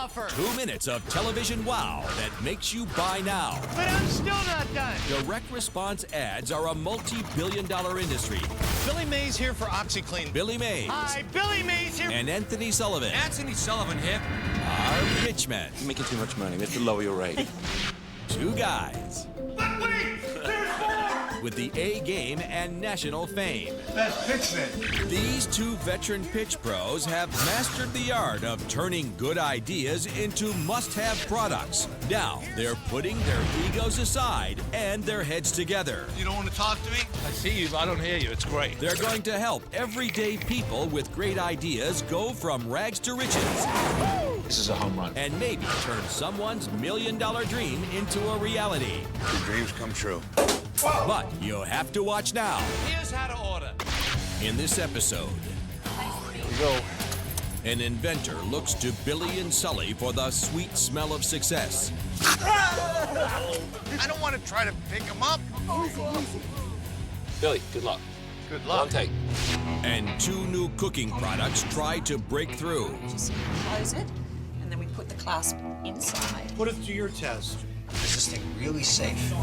offer. 2 minutes of television wow that makes you buy now. But I'm still not done. Direct response ads are a multi-billion-dollar industry. Billy Mays here for OxyClean. Billy Mays Hi, Billy Mays here. and Anthony Sullivan Anthony Sullivan here. are pitchmen. You're making too much money. We have to lower your rate. Two guys But wait, there's more. with the A game and national fame. That's Pitchman. These two veteran pitch pros have mastered the art of turning good ideas into must-have products. Now, they're putting their egos aside and their heads together. You don't want to talk to me? I see you, but I don't hear you. It's great. They're going to help everyday people with great ideas go from rags to riches This is a home run. and maybe turn someone's million-dollar dream into a reality. Your dreams come true. But you have to watch now. Here's how to order. In this episode, an inventor looks to Billy and Sully for the sweet smell of success. I don't want to try to pick him up. Billy, good luck. Good Long luck. take. And two new cooking products try to break through. Just close it, and then we put the clasp inside. Put it to your test. Is this thing really safe?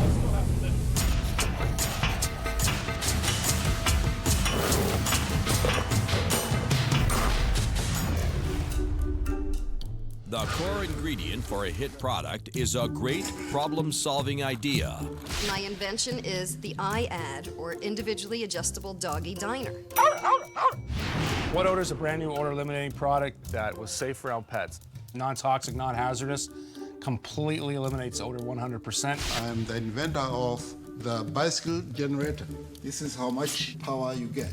The core ingredient for a hit product is a great problem-solving idea. My invention is the iAd, or individually adjustable doggy diner. What Odor is a brand new odor eliminating product that was safe around pets. Non-toxic, non-hazardous, completely eliminates odor 100%. I'm the inventor of the bicycle generator. This is how much power you get.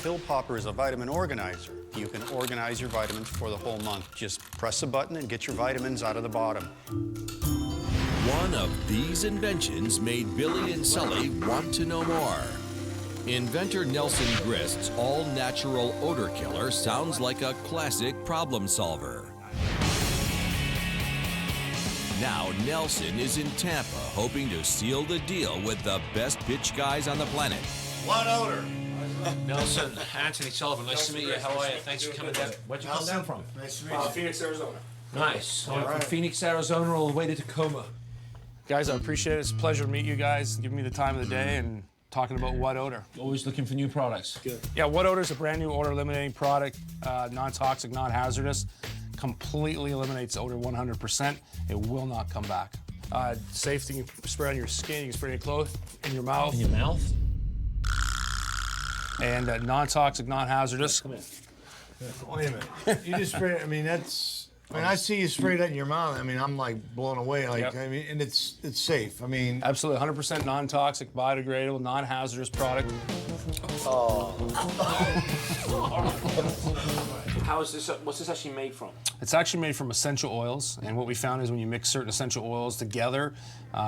Pill Popper is a vitamin organizer. You can organize your vitamins for the whole month. Just press a button and get your vitamins out of the bottom. One of these inventions made Billy and Sully want to know more. Inventor Nelson Grist's all-natural odor killer sounds like a classic problem solver. Now Nelson is in Tampa hoping to seal the deal with the best pitch guys on the planet. What odor? Nelson, Anthony Sullivan, nice to meet you. How are you? Thanks for coming down. Where'd you come down from? Nice to meet you. Phoenix, Arizona. Nice. I went from Phoenix, Arizona, all the way to Tacoma. Guys, I appreciate it. It's a pleasure to meet you guys, giving me the time of the day and talking about What Odor. Always looking for new products. Good. Yeah, What Odor is a brand new odor eliminating product, non-toxic, non-hazardous, completely eliminates odor 100%. It will not come back. Safety, you can spray on your skin, you can spray on your clothes, in your mouth. In your mouth? And non-toxic, non-hazardous. Come in. Wait a minute. You just spray it. I mean, that's. I mean, I see you spray that in your mouth. I mean, I'm like blown away. Like, Yep. I mean, and it's safe. I mean, Absolutely, 100% non-toxic, biodegradable, non-hazardous product. How is this? What's this actually made from? It's actually made from essential oils, and what we found is when you mix certain essential oils together,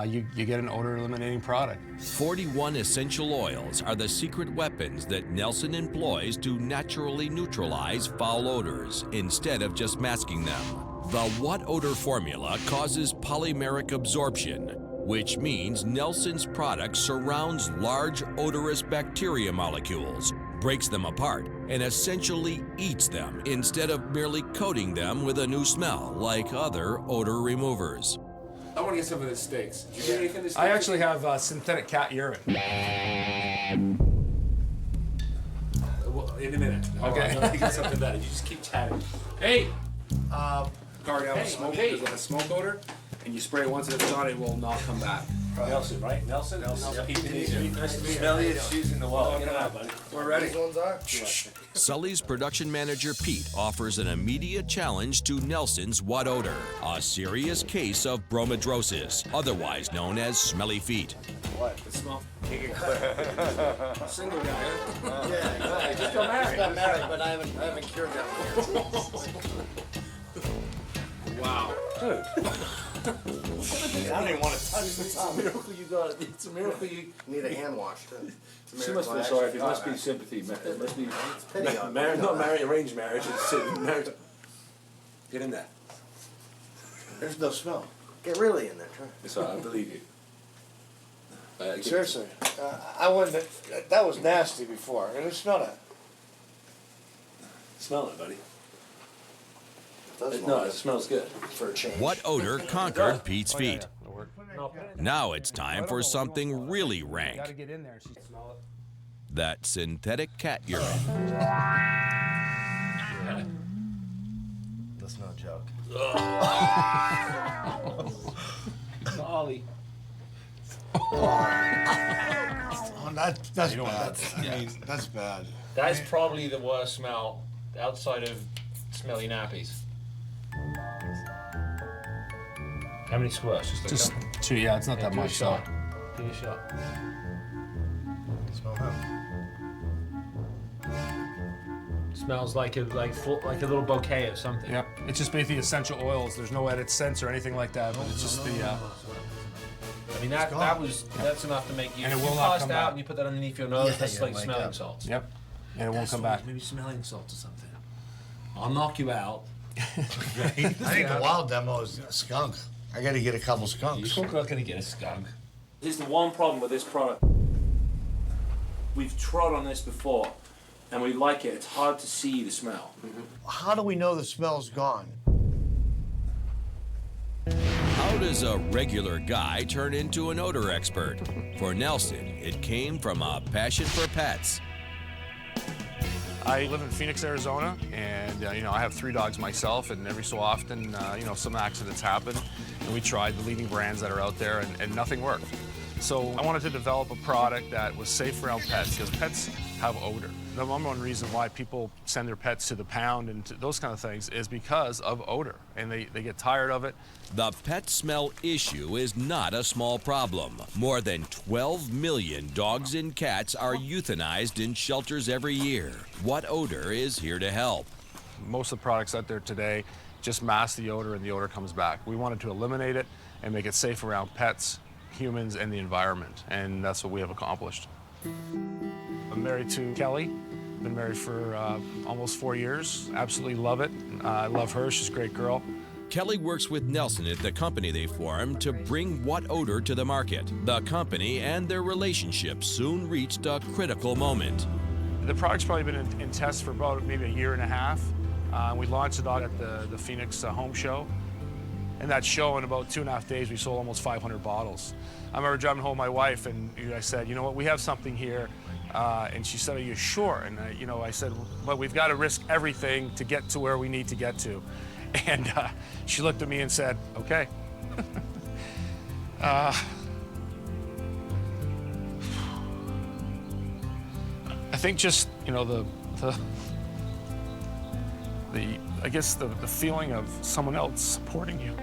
you get an odor eliminating product. 41 essential oils are the secret weapons that Nelson employs to naturally neutralize foul odors instead of just masking them. The What Odor formula causes polymeric absorption, which means Nelson's product surrounds large odorous bacteria molecules, breaks them apart, and essentially eats them instead of merely coating them with a new smell like other odor removers. I want to get some of the steaks. Did you get anything this I actually have synthetic cat urine. Well, in a minute. Okay. I got something better. You just keep chatting. Hey! Guard out smoke. There's like a smoke odor, and you spray it once and it's on, it will not come back. Nelson, right? Nelson? Yep. Nice to meet you. Smelliest shoes in the world. Get 'em out, buddy. We're ready. Sully's production manager Pete offers an immediate challenge to Nelson's What Odor, a serious case of bromidrosis, otherwise known as smelly feet. What? The smell? Single guy, huh? Yeah, I just got married. got married, but I haven't cured that one. Wow. Dude. I don't even want to touch this. It's a miracle you got it. It's a miracle you need a hand wash too. It's a She miracle must feel I sorry. actually It must got be that. sympathy. It must be pity on me. not married, arranged marriage. It's marriage. Get in there. There's no smell. Get really in there, try. It's all right, I believe you. Seriously, I wouldn't. That was nasty before. And it smelled it. Smell it, buddy. No, it smells good. For a change. What odor conquered Pete's feet? It'll work. Now it's time for something really rank. Gotta get in there. She smell it. That synthetic cat urine. That's no joke. Golly. Oh, that's bad. I mean, that's bad. That's probably the worst smell outside of smelly nappies. How many squirts? Just Just 2, yeah, it's not that do a much. So. shot. Do a shot. Smell him. Smells like a little bouquet of something. Yeah, it's just basically essential oils. There's no added scents or anything like that, but it's just the. I mean that's enough to make you. And it if will you not passed come out back. and you put that underneath your nose. Yeah, That's yeah, like wake smelling up. salts. Yep, and it won't come back. Maybe smelling salts or something. I'll knock you out. I think the wild demo is a skunk. I got to get a couple skunks. You're not gonna get a skunk. Here's the one problem with this product. We've trod on this before, and we like it. It's hard to see the smell. How do we know the smell's gone? How does a regular guy turn into an odor expert? For Nelson, it came from a passion for pets. I live in Phoenix, Arizona, and you know I have 3 dogs myself. And every so often, you know, some accidents happen, and we tried the leading brands that are out there, and nothing worked. So I wanted to develop a product that was safe around pets because pets have odor. The number one reason why people send their pets to the pound and to those kind of things is because of odor, and they get tired of it. The pet smell issue is not a small problem. More than 12 million dogs and cats are euthanized in shelters every year. What Odor is here to help. Most of the products out there today just mask the odor and the odor comes back. We wanted to eliminate it and make it safe around pets, humans, and the environment, and that's what we have accomplished. I'm married to Kelly. Been married for almost 4 years. Absolutely love it. I love her. She's a great girl. Kelly works with Nelson at the company they formed to bring What Odor to the market. The company and their relationship soon reached a critical moment. The product's probably been in test for about maybe a year and a half. We launched it out at the Phoenix Home Show. And that show, in about 2.5 days, we sold almost 500 bottles. I remember driving home with my wife, and I said, you know what, we have something here. And she said, are you sure? And I said, well, we've got to risk everything to get to where we need to get to. And she looked at me and said, okay. I think just, you know, I guess the feeling of someone else supporting you.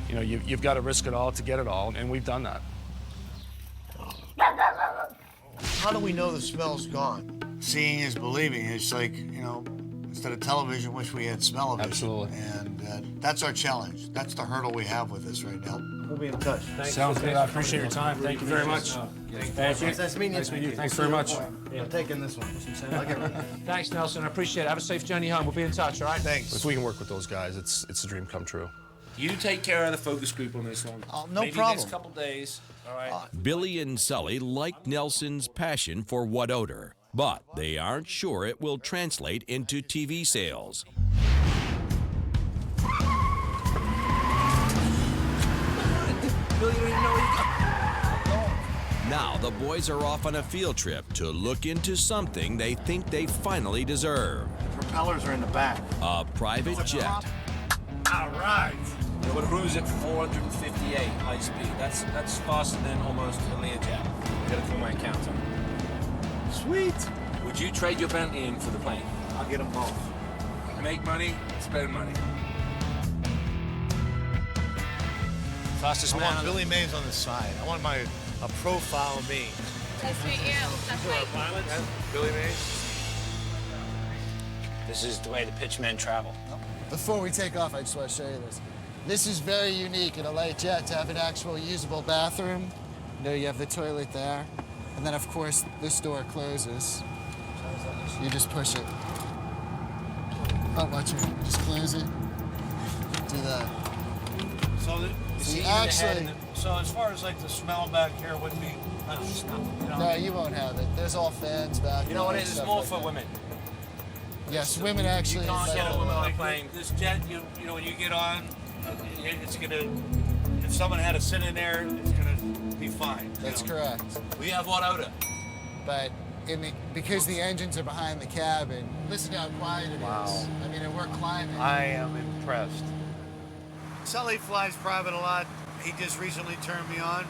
You know, you've got to risk it all to get it all, and we've done that. How do we know the smell's gone? Seeing is believing. It's like, you know, instead of television, wish we had smell-o-vision. Absolutely. And that's our challenge. That's the hurdle we have with this right now. We'll be in touch. Sounds good. I appreciate your time. Thank you very much. Thank you. Nice meeting you. Nice meeting you. Thanks very much. I'm taking this one. I'll get rid of it. Thanks, Nelson. I appreciate it. Have a safe journey home. We'll be in touch, all right? Thanks. If we can work with those guys, it's a dream come true. You take care of the focus group on this one. No Maybe problem. next couple days, all right? Billy and Sully like Nelson's passion for What Odor, but they aren't sure it will translate into TV sales. Now the boys are off on a field trip to look into something they think they finally deserve. Propellers are in the back. A private jet. All right. It would cruise at 458 high speed. That's faster than almost a Learjet. I gotta throw my account on. Sweet. Would you trade your Bentley in for the plane? I'll get them both. Make money, spend money. Fastest I man. want Billy Mays on the side. I want a profile of me. Nice to meet you. That's right. Pilots. Billy Mays. This is the way the pitchmen travel. Before we take off, I just want to show you this. This is very unique in a light jet to have an actual usable bathroom. You know, you have the toilet there. And then, of course, this door closes. You just push it. Not much. Just close it. Do that. So as far as like the smell back here wouldn't be, No, you won't have it. There's all fans back there. You know what it is? It's stuff more like for that. women. Yes, women actually. You can't like- get a woman on a plane. This jet, you know, when you get on, it's gonna. If someone had to sit in there, it's gonna be fine. That's correct. We have what odor? But because the engines are behind the cabin, listen to how quiet it is. I mean, and we're climbing. I am impressed. Sully flies private a lot. He just recently turned me on,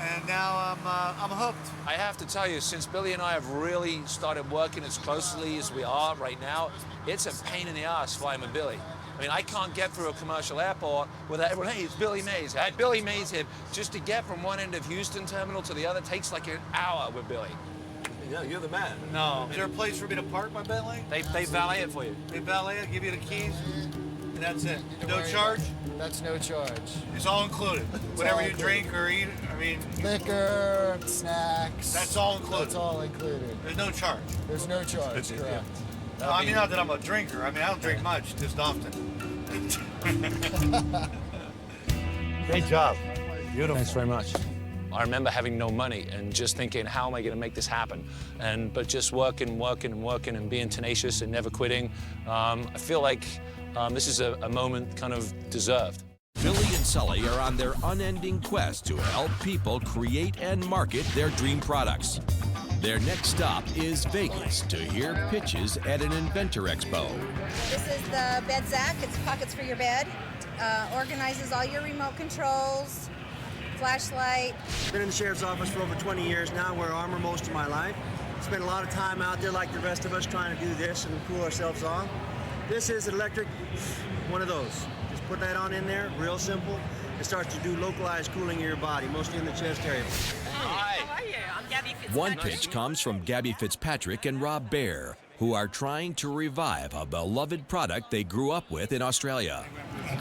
and now I'm hooked. I have to tell you, since Billy and I have really started working as closely as we are right now, it's a pain in the ass flying with Billy. I mean, I can't get through a commercial airport without everyone, hey, it's Billy Mays. I had Billy Mays here. Just to get from one end of Houston terminal to the other takes like an hour with Billy. Yeah, you're the man. No. Is there a place for me to park my Bentley? They valet it for you. They valet it, give you the keys, and that's it. No worry charge? That's no charge. It's all included. Whatever all you included. drink or eat, I mean, Liquor, snacks. that's all included. That's all included. There's no charge. There's no charge, correct. No, I mean, not that I'm a drinker. I mean, I don't drink much, just often. Great job. Beautiful. Thanks very much. I remember having no money and just thinking, how am I going to make this happen? But just working and being tenacious and never quitting. I feel like this is a moment kind of deserved. Billy and Sully are on their unending quest to help people create and market their dream products. Their next stop is Vegas to hear pitches at an inventor expo. This is the bed Zac. It's pockets for your bed. Organizes all your remote controls, flashlight. Been in the sheriff's office for over 20 years now. Wear armor most of my life. Spent a lot of time out there like the rest of us trying to do this and cool ourselves off. This is an electric, one of those. Just put that on in there, real simple. It starts to do localized cooling of your body, mostly in the chest area. Hi. How are you? I'm Gabby Fitzpatrick. One pitch comes from Gabby Fitzpatrick and Rob Baer, who are trying to revive a beloved product they grew up with in Australia.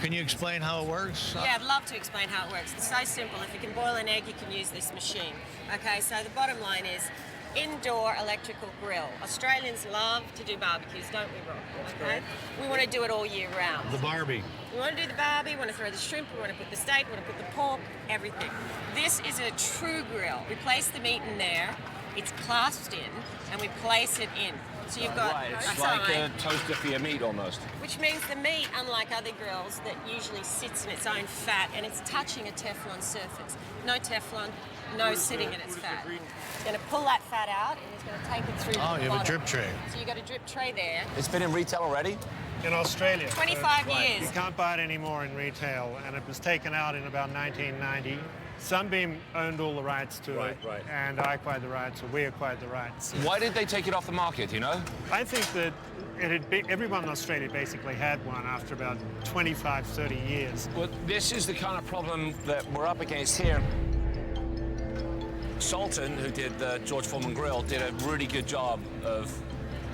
Can you explain how it works? Yeah, I'd love to explain how it works. It's so simple. If you can boil an egg, you can use this machine. Okay, so the bottom line is indoor electrical grill. Australians love to do barbecues, don't we, Rob? Okay? We want to do it all year round. The Barbie. We want to do the barbie, we want to throw the shrimp, we want to put the steak, we want to put the pork, everything. This is a true grill. We place the meat in there, it's clasped in, and we place it in. So you've got Right, it's a like side, a toaster for your meat almost. which means the meat, unlike other grills, that usually sits in its own fat and it's touching a Teflon surface. No Teflon, no sitting in its fat. It's going to pull that fat out and it's going to take it through Oh, the you have a bottom. drip tray. So you've got a drip tray there. It's been in retail already? In Australia. 25 You years. can't buy it anymore in retail, and it was taken out in about 1990. Sunbeam owned all the rights to it, and I acquired the rights, or we acquired the rights. Why did they take it off the market, you know? I think that everyone in Australia basically had one after about 25, 30 years. Well, this is the kind of problem that we're up against here. Salton, who did the George Foreman grill, did a really good job of,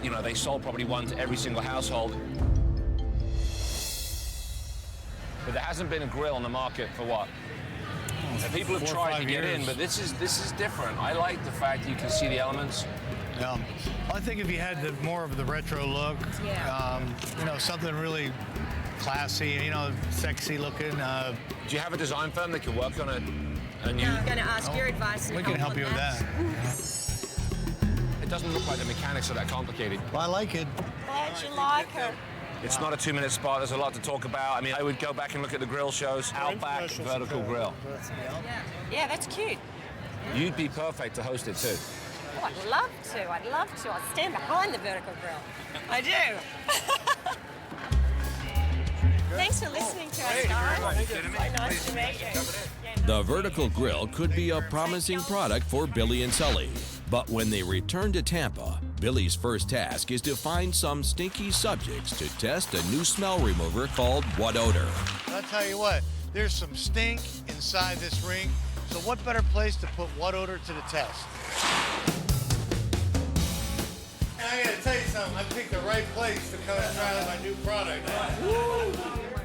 you know, they sold probably one to every single household. But there hasn't been a grill on the market for what? And people have 4 or tried 5 to get in, years. but this is different. I like the fact that you can see the elements. Yeah. I think if you had more of the retro look, you know, something really classy, you know, sexy looking. Do you have a design firm that can work on a new? I'm going to ask your advice. We can help you with that. It doesn't look like the mechanics are that complicated. Well, I like it. Glad you like it. It's not a 2-minute spot. There's a lot to talk about. I mean, I would go back and look at the grill shows. Outback Vertical Grill. Yeah, that's cute. You'd be perfect to host it too. Oh, I'd love to. I'd love to. I'd stand behind the vertical grill. I do. Thanks for listening to us, guys. So nice to meet you. The vertical grill could be a promising product for Billy and Sully. But when they return to Tampa, Billy's first task is to find some stinky subjects to test a new smell remover called What Odor. I'll tell you what, there's some stink inside this ring, so what better place to put What Odor to the test? And I gotta tell you something, I picked the right place to come and try my new product.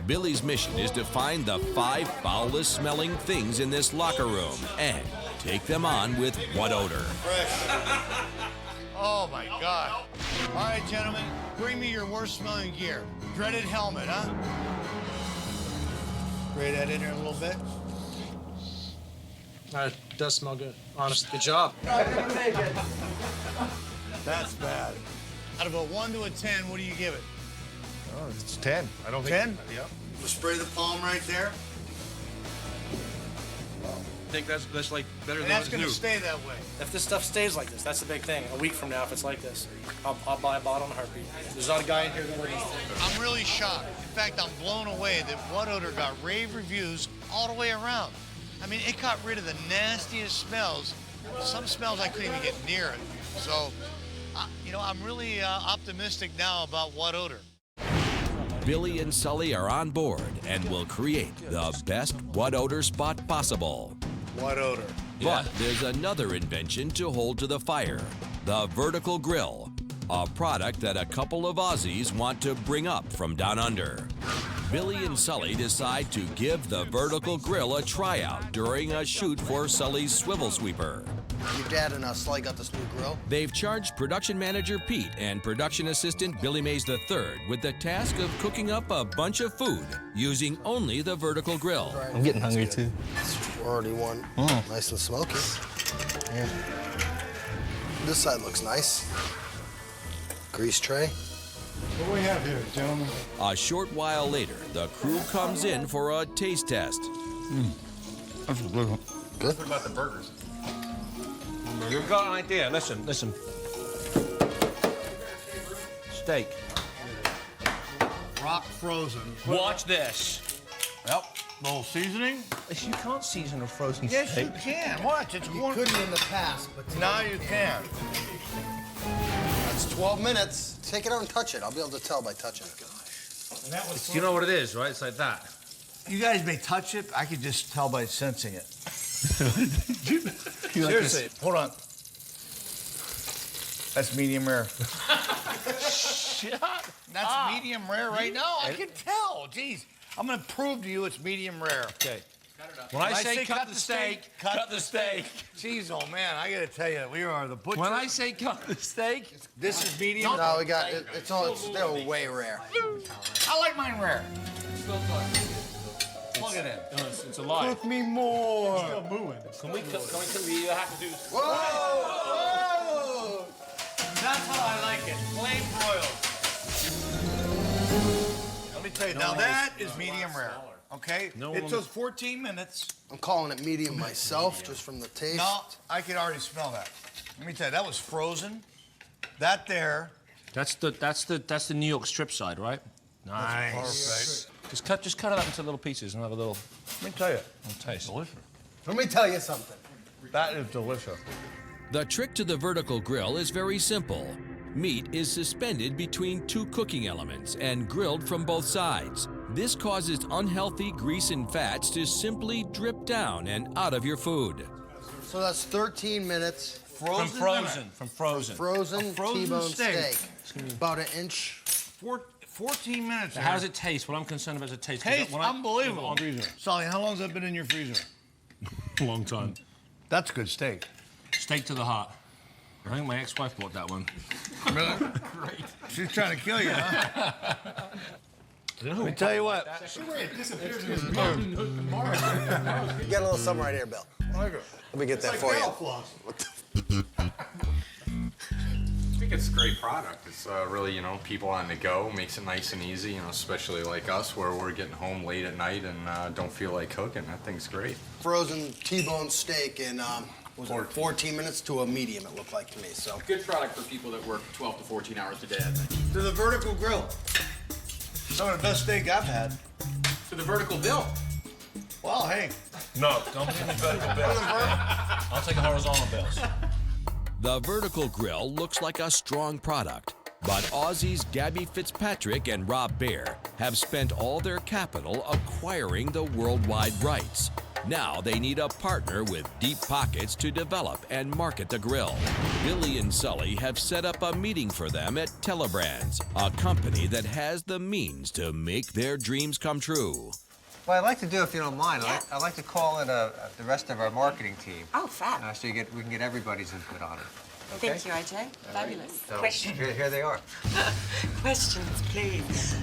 Billy's mission is to find the 5 foulest smelling things in this locker room and take them on with What Odor. Fresh. Oh my God. All right, gentlemen, bring me your worst smelling gear. Dreaded helmet, huh? Spray that in there a little bit. It does smell good. Honest, good job. That's bad. Out of a 1 to a 10, what do you give it? Oh, it's 10. I don't think. 10? Yep. We'll spray the palm right there. I think that's like better And than that's what's going to new. stay that way. If this stuff stays like this, that's the big thing. A week from now, if it's like this, I'll buy a bottle in a heartbeat. There's not a guy in here that wouldn't. I'm really shocked. In fact, I'm blown away that What Odor got rave reviews all the way around. I mean, it got rid of the nastiest smells. Some smells I couldn't even get near it. So, you know, I'm really optimistic now about What Odor. Billy and Sully are on board and will create the best What Odor spot possible. What Odor? But there's another invention to hold to the fire, the vertical grill, a product that a couple of Aussies want to bring up from down under. Billy and Sully decide to give the vertical grill a tryout during a shoot for Sully's swivel sweeper. Your dad and Sully got this new grill. They've charged production manager Pete and production assistant Billy Mays III with the task of cooking up a bunch of food using only the vertical grill. I'm getting hungry too. It's already one. Nice and smoky. Yeah. This side looks nice. Grease tray. What do we have here, gentlemen? A short while later, the crew comes in for a taste test. That's a good one. Good. What about the burgers? You've got an idea. Listen. Steak. Rock frozen. Watch this. Yep. Little seasoning. You can't season a frozen Yes, steak. you can. Watch. It's You one. couldn't in the past, but Now you can. that's 12 minutes. Take it out and touch it. I'll be able to tell by touching it. And that was You know what it is, right? It's like that. You guys may touch it. I could just tell by sensing it. You like Seriously, hold on. That's medium rare. That's medium rare right now. I can tell. Jeez, I'm gonna prove to you it's medium rare. Okay. When I say cut the steak, cut the steak. Jeez, oh man, I gotta tell you, we are the butcher. When I say cut the steak, this is medium. No, we got it. They're way rare. I like mine rare. Plug it in. It's a lie. Cook me more. Can we have to do? Whoa! That's how I like it. Flame broiled. Let me tell you, now that is medium rare. Okay? It took 14 minutes. I'm calling it medium myself, just from the taste. No, I can already smell that. Let me tell you, that was frozen. That there. That's the New York strip side, right? Nice. Perfect. Just cut it up into little pieces and have a little Let me tell you. taste. Delicious. Let me tell you something. That is delicious. The trick to the vertical grill is very simple. Meat is suspended between two cooking elements and grilled from both sides. This causes unhealthy grease and fats to simply drip down and out of your food. So that's 13 minutes. From frozen. Frozen T-bone steak. About an inch. 14 minutes. How does it taste? What I'm concerned about is it taste. Tastes unbelievable. On freezer. Sully, how long has that been in your freezer? A long time. That's good steak. Steak to the heart. I think my ex-wife bought that one. Really? Great. She's trying to kill you, huh? Let me tell you what. You got a little something right here, Bill. Let me get that for you. I think it's a great product. It's really, people on the go, makes it nice and easy, especially like us where we're getting home late at night and don't feel like cooking. That thing's great. Frozen T-bone steak in 14 minutes to a medium, it looked like to me. So good product for people that work 12 to 14 hours a day, I think. To the vertical grill. Some of the best steak I've had. To the vertical bill. Well, hey. No, don't give me vertical bills. I'll take horizontal bills. The vertical grill looks like a strong product, but Aussies Gabby Fitzpatrick and Rob Baer have spent all their capital acquiring the worldwide rights. Now they need a partner with deep pockets to develop and market the grill. Billy and Sully have set up a meeting for them at Telebrands, a company that has the means to make their dreams come true. What I'd like to do, if you don't mind, I'd like to call in the rest of our marketing team. Oh, fab. So we can get everybody's input on it. Okay? Thank you, IJ. Fabulous. So, Questions? Here they are. Questions, please.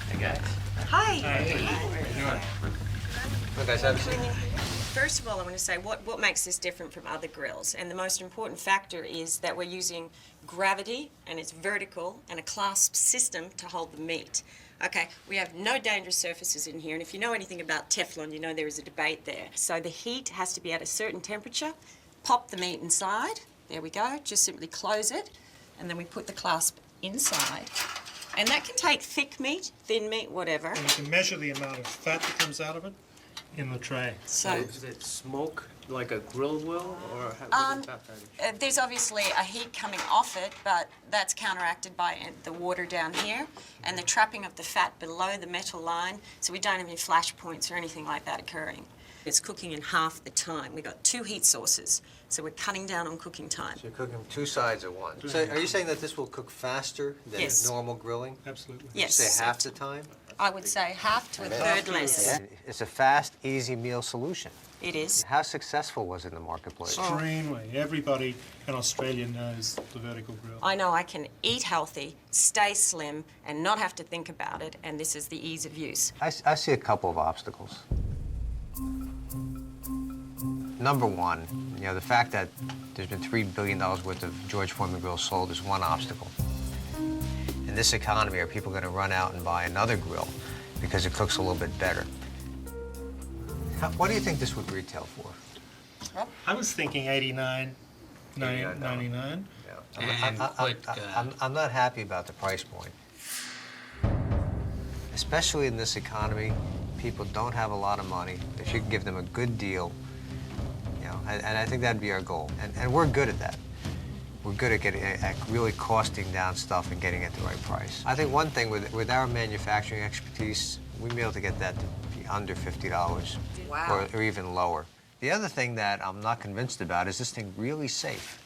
Hey, guys. Hi. Hi. How you doing? Look, guys, have a seat. First of all, I want to say what makes this different from other grills, and the most important factor is that we're using gravity, and it's vertical, and a clasp system to hold the meat. Okay, we have no dangerous surfaces in here, and if you know anything about Teflon, you know there is a debate there. So the heat has to be at a certain temperature. Pop the meat inside. There we go. Just simply close it, and then we put the clasp inside. And that can take thick meat, thin meat, whatever. And you can measure the amount of fat that comes out of it in the tray. So does it smoke like a grill will, or how does that there's obviously a heat coming off it, but that's counteracted by the water down here and the trapping of the fat below the metal line, so we don't have any flash points or anything like that occurring. It's cooking in half the time. We've got 2 heat sources, so we're cutting down on cooking time. So you're cooking 2 sides at once. So are you saying that this will cook faster than Yes. normal grilling? Absolutely. Yes. You say half the time? I would say half to a third less. It's a fast, easy meal solution. It is. How successful was it in the marketplace? Extremely. Everybody in Australia knows the vertical grill. I know I can eat healthy, stay slim, and not have to think about it, and this is the ease of use. I see a couple of obstacles. Number one, the fact that there's been $3 billion worth of George Foreman grills sold is one obstacle. In this economy, are people going to run out and buy another grill because it cooks a little bit better? What do you think this would retail for? I was thinking $89, $99. I'm not happy about the price point. Especially in this economy, people don't have a lot of money. If you can give them a good deal, and I think that'd be our goal. And we're good at that. We're good at really costing down stuff and getting it at the right price. I think one thing with our manufacturing expertise, we'd be able to get that to be under $50. Wow. Or even lower. The other thing that I'm not convinced about is this thing really safe.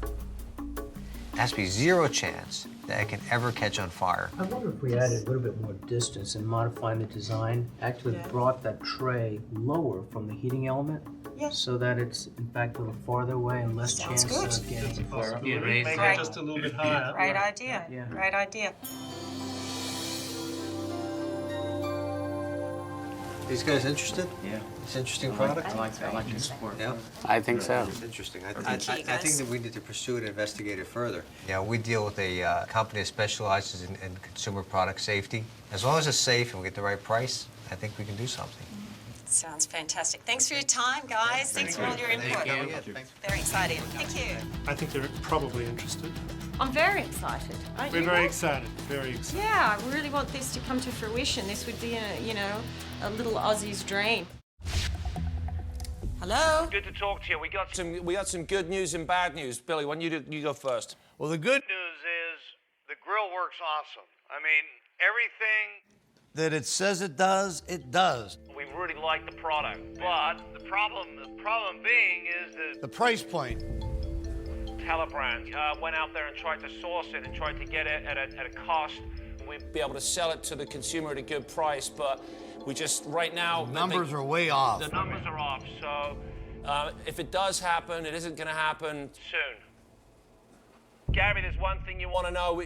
There has to be 0 chance that it can ever catch on fire. I wonder if we added a little bit more distance and modifying the design, actually brought that tray lower from the heating element, so that it's in fact a little farther away and less chance of getting fire. Make it just a little bit higher. Great idea. Yeah. Great idea. These guys interested? Yeah. It's an interesting product? I like your support. Yeah? I think so. It's interesting. I think that we need to pursue it and investigate it further. We deal with a company that specializes in consumer product safety. As long as it's safe and we get the right price, I think we can do something. Sounds fantastic. Thanks for your time, guys. Thanks for all your input. Very exciting. Thank you. I think they're probably interested. I'm very excited. We're very excited. Very excited. Yeah, I really want this to come to fruition. This would be a little Aussie's dream. Hello? Good to talk to you. We got some good news and bad news. Billy, why don't you go first? Well, the good news is the grill works awesome. I mean, everything that it says it does, it does. We really like the product, but the problem being is that the price point. Telebrand went out there and tried to source it and tried to get it at a cost. We'd be able to sell it to the consumer at a good price, but we just, right now... The numbers are way off. The numbers are off, so if it does happen, it isn't going to happen soon. Gary, there's one thing you want to know.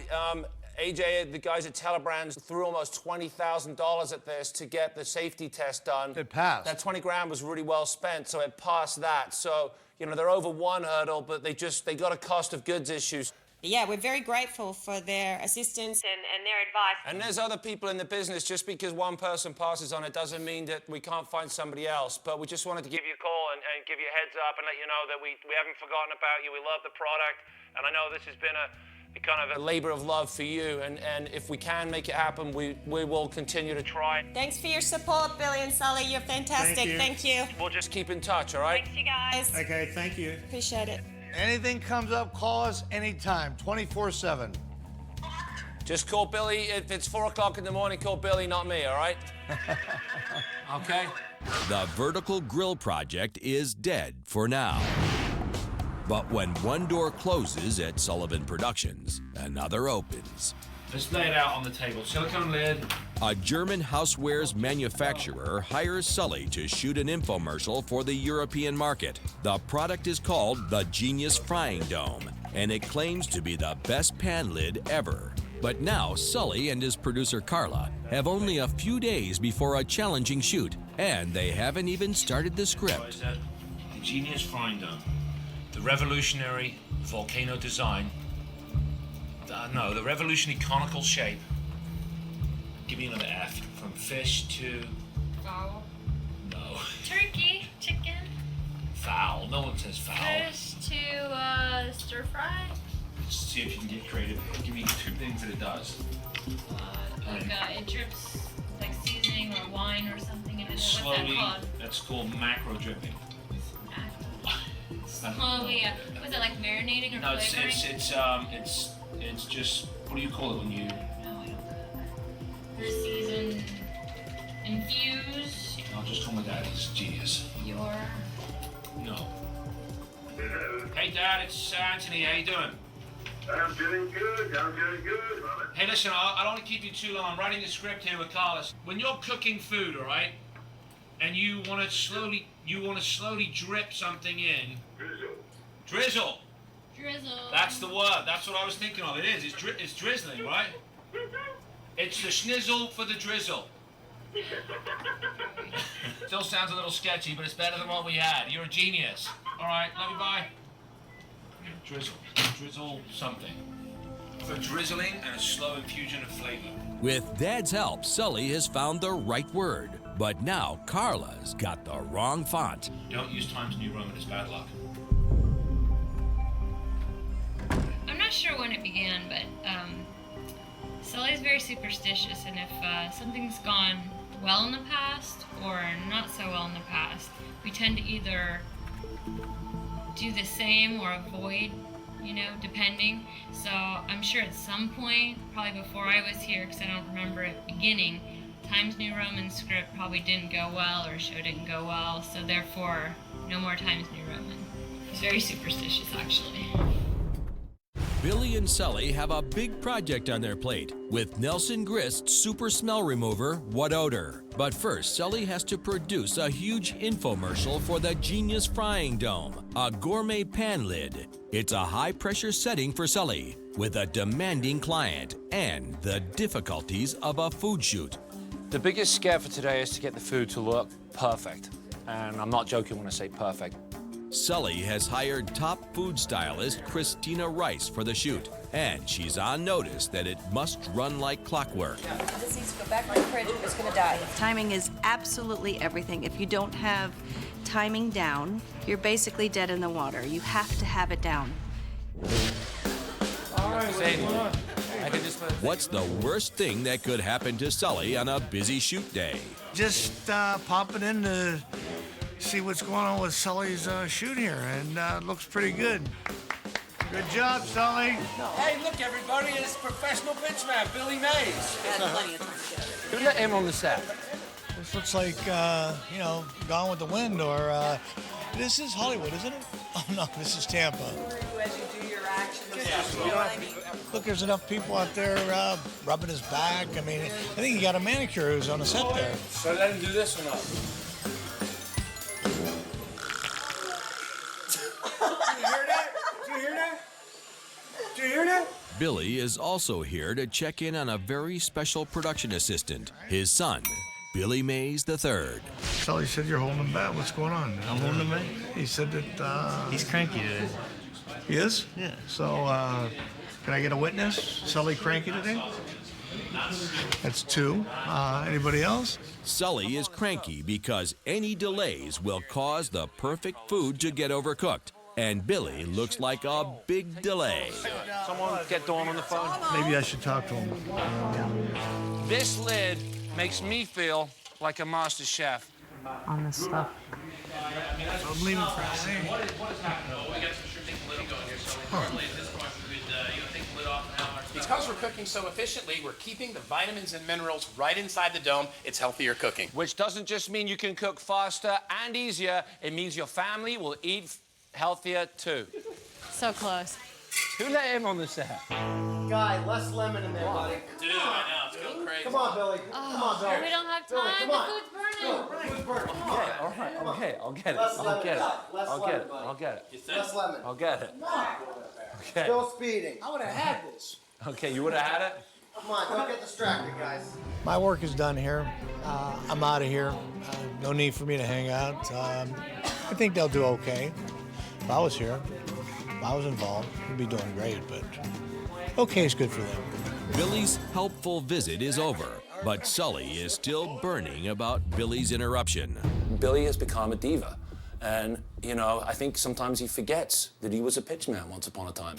AJ, the guys at Telebrand threw almost $20,000 at this to get the safety test done. It passed. That 20 grand was really well spent, so it passed that. So, they're over one hurdle, but they got a cost of goods issues. Yeah, we're very grateful for their assistance and their advice. And there's other people in the business. Just because one person passes on it doesn't mean that we can't find somebody else. But we just wanted to give you a call and give you a heads up and let you know that we haven't forgotten about you. We love the product. And I know this has been a kind of a labor of love for you. And if we can make it happen, we will continue to try. Thanks for your support, Billy and Sully. You're fantastic. Thank you. We'll just keep in touch, all right? Thanks, you guys. Okay, thank you. Appreciate it. Anything comes up, call us anytime, 24/7. Just call Billy. If it's 4 o'clock in the morning, call Billy, not me, all right? Okay? The vertical grill project is dead for now. But when one door closes at Sullivan Productions, another opens. Let's lay it out on the table. Silicone lid. A German housewares manufacturer hires Sully to shoot an infomercial for the European market. The product is called the Genius Frying Dome, and it claims to be the best pan lid ever. But now Sully and his producer Carla have only a few days before a challenging shoot, and they haven't even started the script. The genius frying dome, the revolutionary volcano design, the revolutionary conical shape. Give me another F. From fish to... Fowl. No. Turkey. Chicken. Fowl. No one says fowl. Fish to stir fry. Let's see if you can get creative. Give me two things that it does. It drips like seasoning or wine or something in it. Slowly. What's that called? That's called macro dripping. Slowly. Was it like marinating or No, flavoring? it's just, what do you call it when you... Season, infuse. I'll just call my dad. He's a genius. Your. No. Hey, Dad, it's Anthony. How you doing? I'm doing good. I'm doing good, brother. Hey, listen, I don't want to keep you too long. I'm writing the script here with Carlos. When you're cooking food, all right, and you want to slowly drip something in. Drizzle. Drizzle. That's the word. That's what I was thinking of. It is. It's drizzling, right? It's the schnizzle for the drizzle. Still sounds a little sketchy, but it's better than what we had. You're a genius. All right, love you, bye. Drizzle something. For drizzling and a slow infusion of flavor. With Dad's help, Sully has found the right word. But now Carla's got the wrong font. Don't use Times New Roman, it's bad luck. I'm not sure when it began, but Sully's very superstitious, and if something's gone well in the past or not so well in the past, we tend to either do the same or avoid, depending. So I'm sure at some point, probably before I was here, because I don't remember it beginning, Times New Roman script probably didn't go well or show didn't go well, so therefore no more Times New Roman. He's very superstitious, actually. Billy and Sully have a big project on their plate with Nelson Grist's super smell remover, What Odor. But first, Sully has to produce a huge infomercial for the Genius Frying Dome, a gourmet pan lid. It's a high-pressure setting for Sully, with a demanding client and the difficulties of a food shoot. The biggest scare for today is to get the food to look perfect. And I'm not joking when I say perfect. Sully has hired top food stylist Christina Rice for the shoot, and she's on notice that it must run like clockwork. This needs to go back in the fridge or it's going to die. Timing is absolutely everything. If you don't have timing down, you're basically dead in the water. You have to have it down. All right, What's the worst thing that could happen to Sully on a busy shoot day? Just popping in to see what's going on with Sully's shoot here, and it looks pretty good. Good job, Sully. Hey, look, everybody, it's professional pitchman, Billy Mays. Who let him on the set? This looks like, Gone with the Wind, or this is Hollywood, isn't it? Oh, no, this is Tampa. As you do your actions, Look, there's enough people out there rubbing his back. I mean, I think he got a manicure who's on the set there. So let him do this or not? Do you hear that? Billy is also here to check in on a very special production assistant, his son, Billy Mays III. Sully said you're holding him back. What's going on? I'm holding him back? He said that... He's cranky today. He is? Yeah. So, can I get a witness? Sully cranky today? That's two. Anybody else? Sully is cranky because any delays will cause the perfect food to get overcooked. And Billy looks like a big delay. Someone get Dawn on the phone. Maybe I should talk to him. This lid makes me feel like a master chef. On this stuff. I'm leaving for LA. What is happening? We got some shifting lid going here, so normally at this point we would take the lid off now. Because we're cooking so efficiently, we're keeping the vitamins and minerals right inside the dome. It's healthier cooking. Which doesn't just mean you can cook faster and easier. It means your family will eat healthier too. So close. Who let him on the set? Guy, less lemon in there, buddy. Dude, I know, it's going crazy. Come on, Billy. Come on, Billy. We don't have time. Billy, come The on. food's burning. Food's burning. Come Okay, on. all right, okay, I'll get it. Less I'll lemon, get it. Guy. Less I'll lemon, get it. buddy. I'll get it. Less lemon. I'll get it. Come on. Okay. Still speeding. I would have had this. Okay, you would have had it? Come on, don't get distracted, guys. My work is done here. I'm out of here. No need for me to hang out. I think they'll do okay. If I was here, if I was involved, we'd be doing great, but okay is good for them. Billy's helpful visit is over, but Sully is still burning about Billy's interruption. Billy has become a diva. And, you know, I think sometimes he forgets that he was a pitchman once upon a time.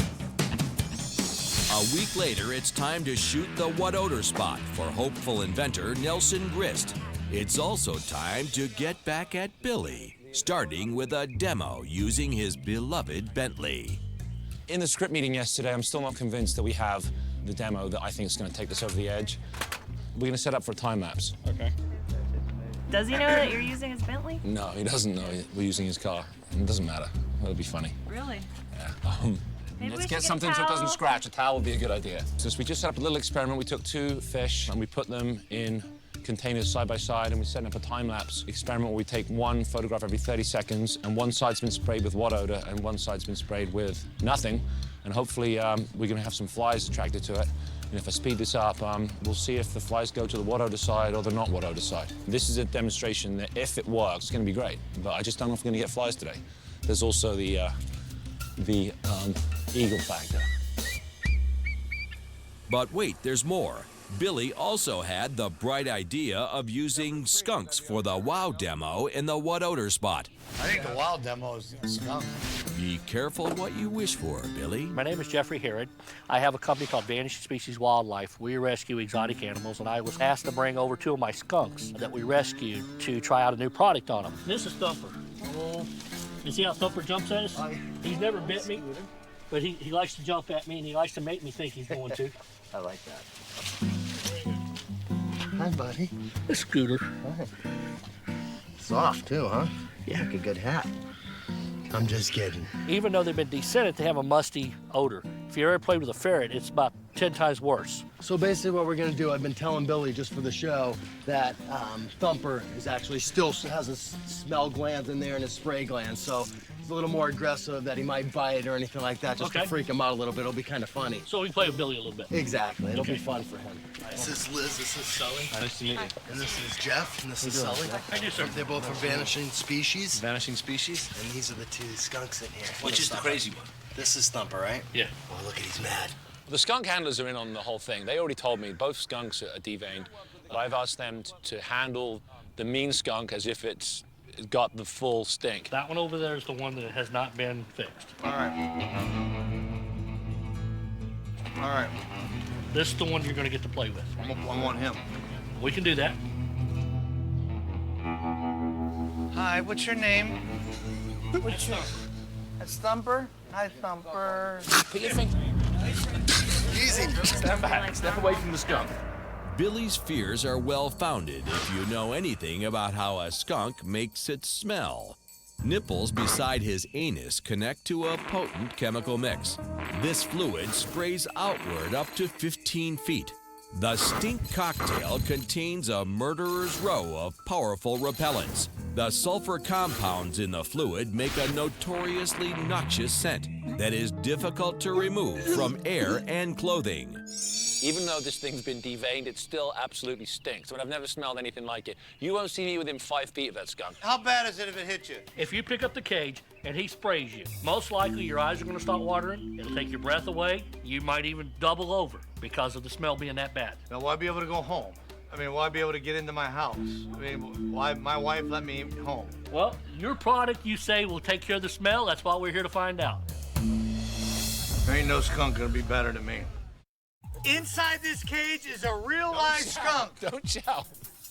A week later, it's time to shoot the what odor spot for hopeful inventor Nelson Grist. It's also time to get back at Billy, starting with a demo using his beloved Bentley. In the script meeting yesterday, I'm still not convinced that we have the demo that I think is going to take us over the edge. We're going to set up for a time lapse. Okay. Does he know that you're using his Bentley? No, he doesn't know we're using his car. It doesn't matter. It'll be funny. Really? Yeah. Let's get something so it doesn't scratch. A towel would be a good idea. So we just set up a little experiment. We took 2 fish and we put them in containers side by side, and we set up a time-lapse experiment where we take one photograph every 30 seconds, and one side's been sprayed with what odor and one side's been sprayed with nothing. And hopefully we're going to have some flies attracted to it. And if I speed this up, we'll see if the flies go to the what odor side or the not what odor side. This is a demonstration that if it works, it's going to be great. But I just don't know if we're going to get flies today. There's also the eagle factor. But wait, there's more. Billy also had the bright idea of using skunks for the wow demo in the what odor spot. I think the wild demo is a skunk. Be careful what you wish for, Billy. My name is Jeffrey Herod. I have a company called Vanishing Species Wildlife. We rescue exotic animals, and I was asked to bring over 2 of my skunks that we rescued to try out a new product on them. This is Thumper. Oh. You see how Thumper jumps at us? He's never bit me, but he likes to jump at me, and he likes to make me think he's going to. I like that. Hi, buddy. A scooter. Hi. Soft, too, huh? Yeah. Like a good hat. I'm just kidding. Even though they've been descented, they have a musty odor. If you ever played with a ferret, it's about 10 times worse. So basically what we're gonna do, I've been telling Billy just for the show that Thumper is actually still has his smell glands in there and his spray glands. So it's a little more aggressive, that he might bite or anything like that, just to freak him out a little bit. It'll be kind of funny. So we can play with Billy a little bit. Exactly. It'll be fun for him. This is Liz, this is Sully. Nice to meet you. And this is Jeff, and this is Sully. How do you, sir? They're both from Vanishing Species. Vanishing Species? And these are the 2 skunks in here. Which is the crazy one? This is Thumper, right? Yeah. Oh, look at, he's mad. The skunk handlers are in on the whole thing. They already told me both skunks are deveined, but I've asked them to handle the mean skunk as if it's got the full stink. That one over there is the one that has not been fixed. All right. All right. This is the one you're going to get to play with. I want him. We can do that. Hi, what's your name? What's your... That's Thumper. Hi, Thumper. Put your finger. Easy. Stand back. Step away from the skunk. Billy's fears are well-founded if you know anything about how a skunk makes its smell. Nipples beside his anus connect to a potent chemical mix. This fluid sprays outward up to 15 feet. The stink cocktail contains a murderer's row of powerful repellents. The sulfur compounds in the fluid make a notoriously noxious scent that is difficult to remove from air and clothing. Even though this thing's been deveined, it still absolutely stinks. I mean, I've never smelled anything like it. You won't see me within 5 feet of that skunk. How bad is it if it hits you? If you pick up the cage and he sprays you, most likely your eyes are going to start watering. It'll take your breath away. You might even double over because of the smell being that bad. Now, will I be able to go home? I mean, will I be able to get into my house? I mean, why my wife let me home? Well, your product, you say, will take care of the smell. That's why we're here to find out. There ain't no skunk gonna be better than me. Inside this cage is a real live skunk. Don't shout.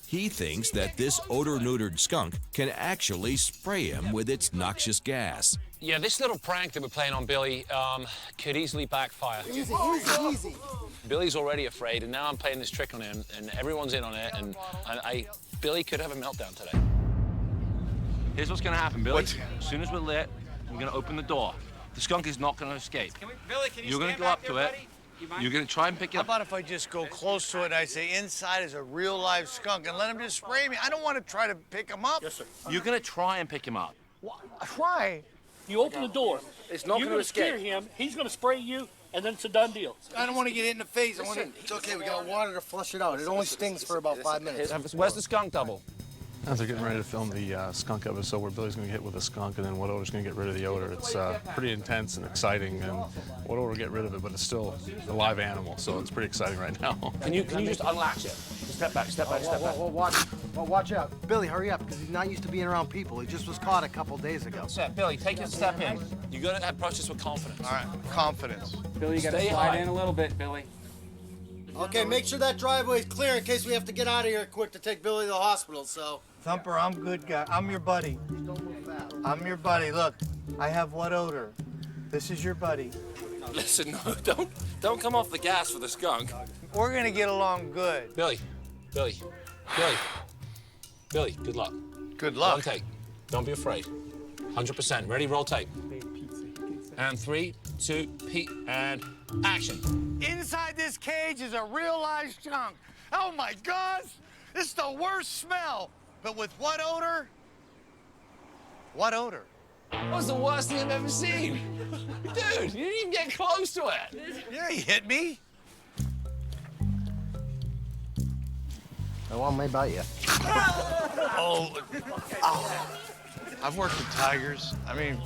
He thinks that this odor-neutered skunk can actually spray him with its noxious gas. Yeah, this little prank that we're playing on Billy could easily backfire. Easy, easy, easy. Billy's already afraid, and now I'm playing this trick on him, and everyone's in on it, and Billy could have a meltdown today. Here's what's gonna happen, Billy. As soon as we're lit, we're gonna open the door. The skunk is not gonna escape. Billy, can you You're gonna stand go back up to there, it. buddy? You mind? You're gonna try and pick it How up. about if I just go close to it, I say, inside is a real live skunk, and let him just spray me? I don't want to try to pick him up. Yes, sir. You're gonna try and pick him up. Try? You open the door. It's not You're gonna scare escape. him. He's going to spray you. and then it's a done deal. I don't want to get hit in the face. It's okay, we got water to flush it out. It only stings for about 5 minutes. Where's the skunk double? As they're getting ready to film the skunk episode where Billy's going to get hit with a skunk and then What Odor's going to get rid of the odor. It's pretty intense and exciting, and What Odor will get rid of it, but it's still a live animal, so it's pretty exciting right now. Can you just unlatch it? Step back, step back, step back. Watch out. Billy, hurry up, because he's not used to being around people. He just was caught a couple days ago. Billy, take a step in. You got to approach this with confidence. All right, confidence. Billy, you got to slide in a little bit, Billy. Okay, make sure that driveway's clear in case we have to get out of here quick to take Billy to the hospital, so. Thumper, I'm good guy. I'm your buddy. I'm your buddy. Look, I have What Odor. This is your buddy. Listen, no, don't come off the gas for the skunk. We're gonna get along good. Billy, good luck. Good luck. One take. Don't be afraid. 100%. Ready, roll tape. And 3, 2, Pete, and action. Inside this cage is a real live skunk. Oh my gosh, this is the worst smell. But with what odor? What odor? That was the worst thing I've ever seen. Dude, you didn't even get close to it. Yeah, he hit me. Well, maybe about you. Oh. I've worked with tigers. I mean,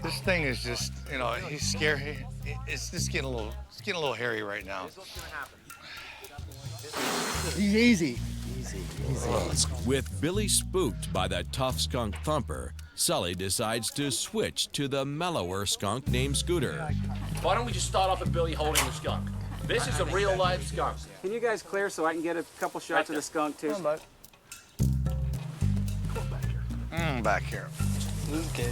this thing is just, you know, he's scary. It's just getting a little hairy right now. He's easy. With Billy spooked by the tough skunk Thumper, Sully decides to switch to the mellower skunk named Scooter. Why don't we just start off with Billy holding the skunk? This is a real live skunk. Can you guys clear so I can get a couple shots of the skunk, too? Back here. Okay.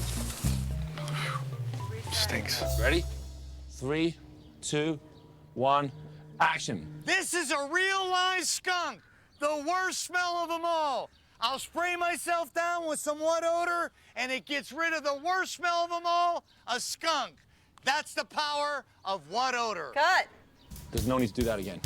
Stinks. Ready? 3, 2, 1, action. This is a real live skunk. The worst smell of them all. I'll spray myself down with some what odor, and it gets rid of the worst smell of them all, a skunk. That's the power of what odor. Cut. There's no need to do that again.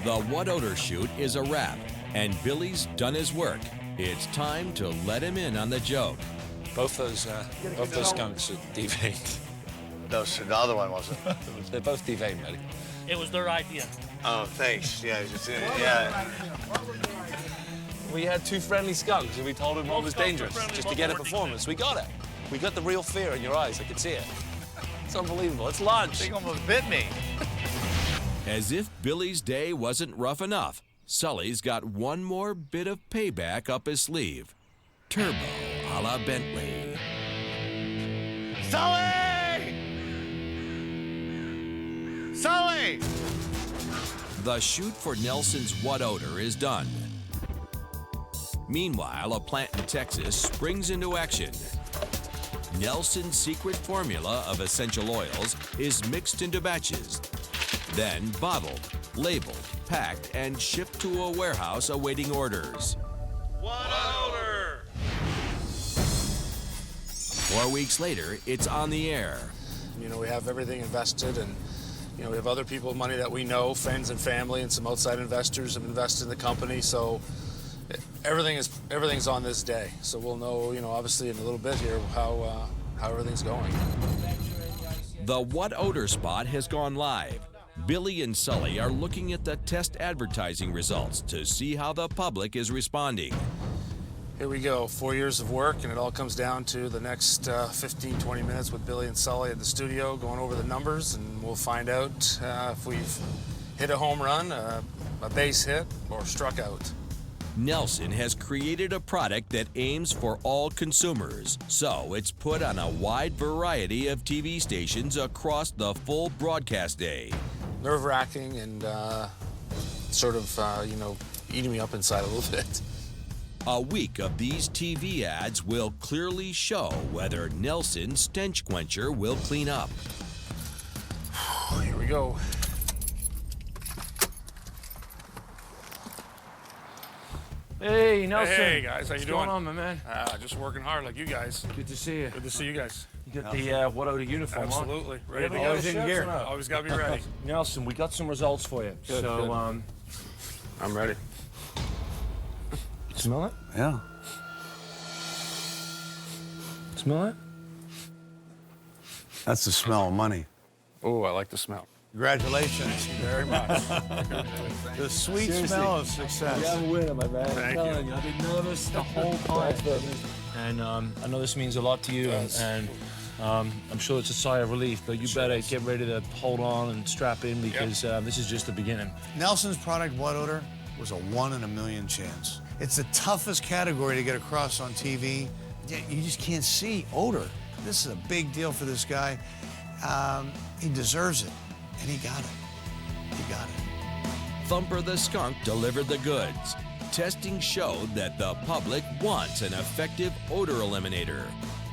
The What Odor shoot is a wrap, and Billy's done his work. It's time to let him in on the joke. Both those skunks are deveined. No, so the other one wasn't. They're both deveined, buddy. It was their idea. Oh, thanks. Yeah, yeah. We had 2 friendly skunks, and we told them one was dangerous, just to get a performance. We got it. We got the real fear in your eyes. I could see it. It's unbelievable. It's lunch. They almost bit me. As if Billy's day wasn't rough enough, Sully's got one more bit of payback up his sleeve. Turbo a la Bentley. Sully! Sully! The shoot for Nelson's What Odor is done. Meanwhile, a plant in Texas springs into action. Nelson's secret formula of essential oils is mixed into batches, then bottled, labeled, packed, and shipped to a warehouse awaiting orders. What odor? 4 weeks later, it's on the air. You know, we have everything invested, and you know, we have other people, money that we know, friends and family, and some outside investors have invested in the company. So everything's on this day. So we'll know, you know, obviously in a little bit here how everything's going. The What Odor spot has gone live. Billy and Sully are looking at the test advertising results to see how the public is responding. Here we go, 4 years of work, and it all comes down to the next 15, 20 minutes with Billy and Sully at the studio going over the numbers, and we'll find out if we've hit a home run, a base hit, or struck out. Nelson has created a product that aims for all consumers, so it's put on a wide variety of TV stations across the full broadcast day. Nerve-wracking and sort of, you know, eating me up inside a little bit. A week of these TV ads will clearly show whether Nelson's stench quencher will clean up. Here we go. Hey, Nelson. Hey, guys, how you doing? What's going on, my man? Just working hard like you guys. Good to see you. Good to see you guys. You got the What Odor uniform on? Absolutely. Ready to Always go. in gear. Always got to be ready. Nelson, we got some results for you. Good, so, good. I'm ready. Smell it? Yeah. Smell it? That's the smell of money. Oh, I like the smell. Congratulations. Thank you very much. The sweet Seriously. smell of success. You have a winner, my man. Thank I'm telling you. you. I've been nervous the whole time. And I know this means a lot to you, and I'm sure it's a sigh of relief, but you better get ready to hold on and strap in because this is just the beginning. Nelson's product, What Odor, was a 1 in a million chance. It's the toughest category to get across on TV. You just can't see odor. This is a big deal for this guy. He deserves it, and he got it. He got it. Thumper the skunk delivered the goods. Testing showed that the public wants an effective odor eliminator.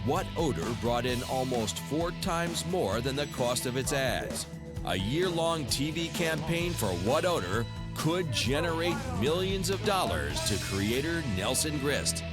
What Odor brought in almost 4 times more than the cost of its ads. A year-long TV campaign for What Odor could generate millions of dollars to creator Nelson Grist.